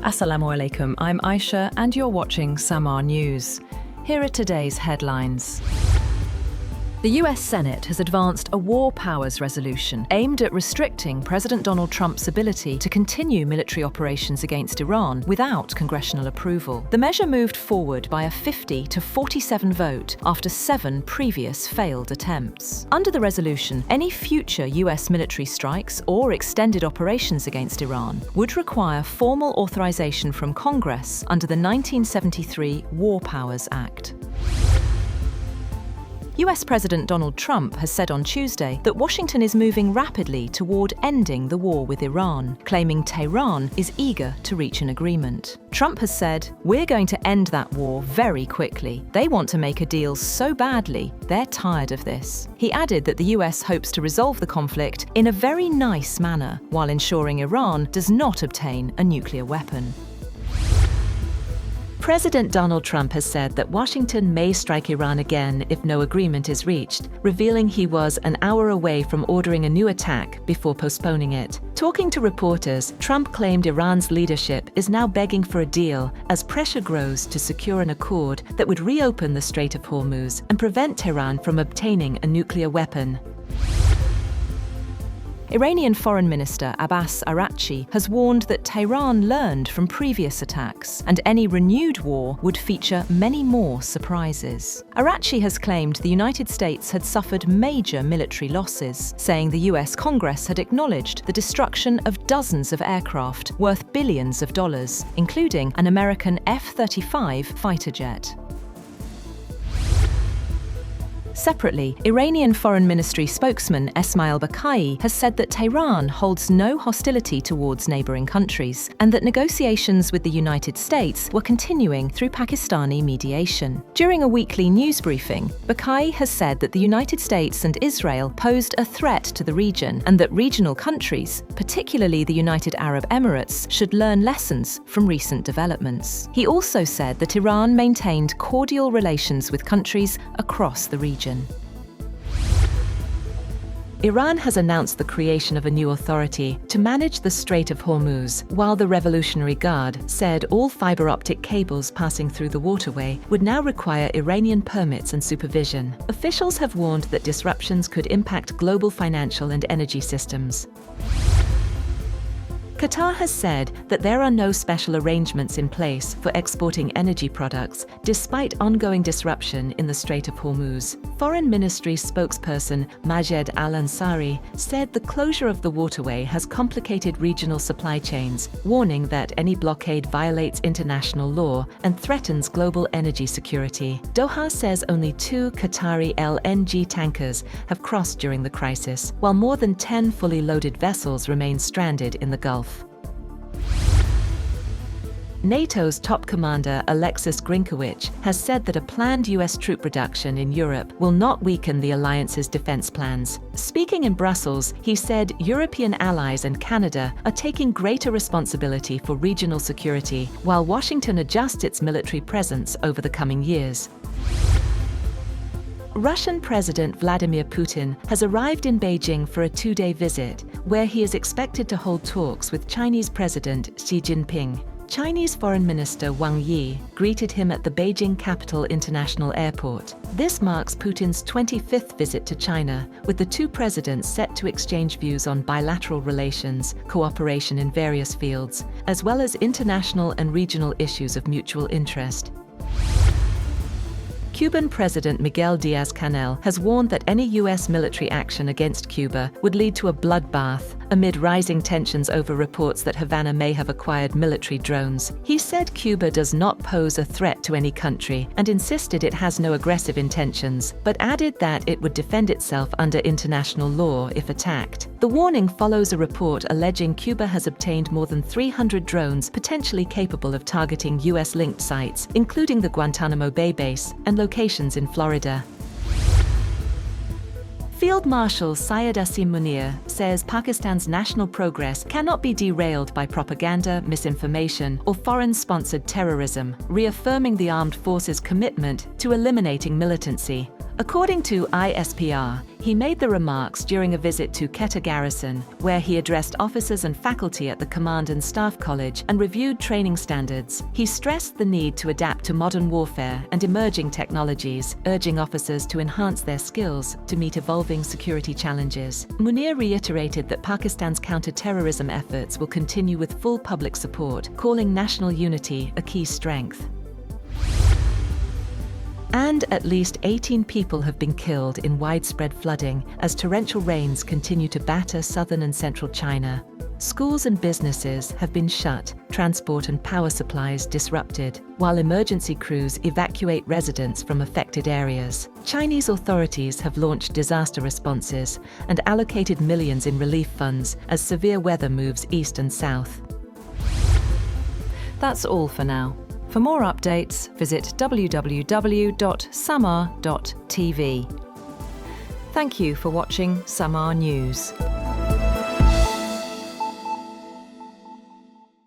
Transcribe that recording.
Assalamu alaikum, I'm Aisha and you're watching Samaa News. Here are today's headlines. The US Senate has advanced a war powers resolution aimed at restricting President Donald Trump's ability to continue military operations against Iran without congressional approval. The measure moved forward by a 50-47 vote after 7 previous failed attempts. Under the resolution, any future US military strikes or extended operations against Iran would require formal authorization from Congress under the 1973 War Powers Act. US President Donald Trump has said on Tuesday that Washington is moving rapidly toward ending the war with Iran, claiming Tehran is eager to reach an agreement. Trump has said, "We're going to end that war very quickly. They want to make a deal so badly, they're tired of this." He added that the US hopes to resolve the conflict in a very nice manner, while ensuring Iran does not obtain a nuclear weapon. President Donald Trump has said that Washington may strike Iran again if no agreement is reached, revealing he was an hour away from ordering a new attack before postponing it. Talking to reporters, Trump claimed Iran's leadership is now begging for a deal as pressure grows to secure an accord that would reopen the Strait of Hormuz and prevent Tehran from obtaining a nuclear weapon. Iranian Foreign Minister Abbas Araghchi has warned that Tehran learned from previous attacks, and any renewed war would feature many more surprises. Araghchi has claimed the United States had suffered major military losses, saying the US Congress had acknowledged the destruction of dozens of aircraft worth billions of dollars, including an American F-35 fighter jet. Separately, Iranian Foreign Ministry spokesman Esmail Bakai has said that Tehran holds no hostility towards neighbouring countries and that negotiations with the United States were continuing through Pakistani mediation. During a weekly news briefing, Bakai has said that the United States and Israel posed a threat to the region and that regional countries, particularly the United Arab Emirates, should learn lessons from recent developments. He also said that Iran maintained cordial relations with countries across the region. Iran has announced the creation of a new authority to manage the Strait of Hormuz, while the Revolutionary Guard said all fiber optic cables passing through the waterway would now require Iranian permits and supervision. Officials have warned that disruptions could impact global financial and energy systems. Qatar has said that there are no special arrangements in place for exporting energy products despite ongoing disruption in the Strait of Hormuz. Foreign Ministry spokesperson Majed Al-Ansari said the closure of the waterway has complicated regional supply chains, warning that any blockade violates international law and threatens global energy security. Doha says only 2 Qatari LNG tankers have crossed during the crisis, while more than 10 fully loaded vessels remain stranded in the Gulf. NATO's top commander Alexis Grinkowicz has said that a planned US troop reduction in Europe will not weaken the alliance's defense plans. Speaking in Brussels, he said European allies and Canada are taking greater responsibility for regional security, while Washington adjusts its military presence over the coming years. Russian President Vladimir Putin has arrived in Beijing for a 2-day visit, where he is expected to hold talks with Chinese President Xi Jinping. Chinese Foreign Minister Wang Yi greeted him at the Beijing Capital International Airport. This marks Putin's 25th visit to China, with the two presidents set to exchange views on bilateral relations, cooperation in various fields, as well as international and regional issues of mutual interest. Cuban President Miguel Díaz-Canel has warned that any US military action against Cuba would lead to a bloodbath amid rising tensions over reports that Havana may have acquired military drones. He said Cuba does not pose a threat to any country and insisted it has no aggressive intentions, but added that it would defend itself under international law if attacked. The warning follows a report alleging Cuba has obtained more than 300 drones potentially capable of targeting US-linked sites, including the Guantanamo Bay base and locations in Florida. Field Marshal Syed Asim Munir says Pakistan's national progress cannot be derailed by propaganda, misinformation, or foreign-sponsored terrorism, reaffirming the armed forces' commitment to eliminating militancy. According to ISPR, he made the remarks during a visit to Qatar garrison, where he addressed officers and faculty at the Command and Staff College and reviewed training standards. He stressed the need to adapt to modern warfare and emerging technologies, urging officers to enhance their skills to meet evolving security challenges. Munir reiterated that Pakistan's counter-terrorism efforts will continue with full public support, calling national unity a key strength. And at least 18 people have been killed in widespread flooding as torrential rains continue to batter southern and central China. Schools and businesses have been shut, transport and power supplies disrupted, while emergency crews evacuate residents from affected areas. Chinese authorities have launched disaster responses and allocated millions in relief funds as severe weather moves east and south. That's all for now. For more updates, visit www.samaa.tv. Thank you for watching Samaa News.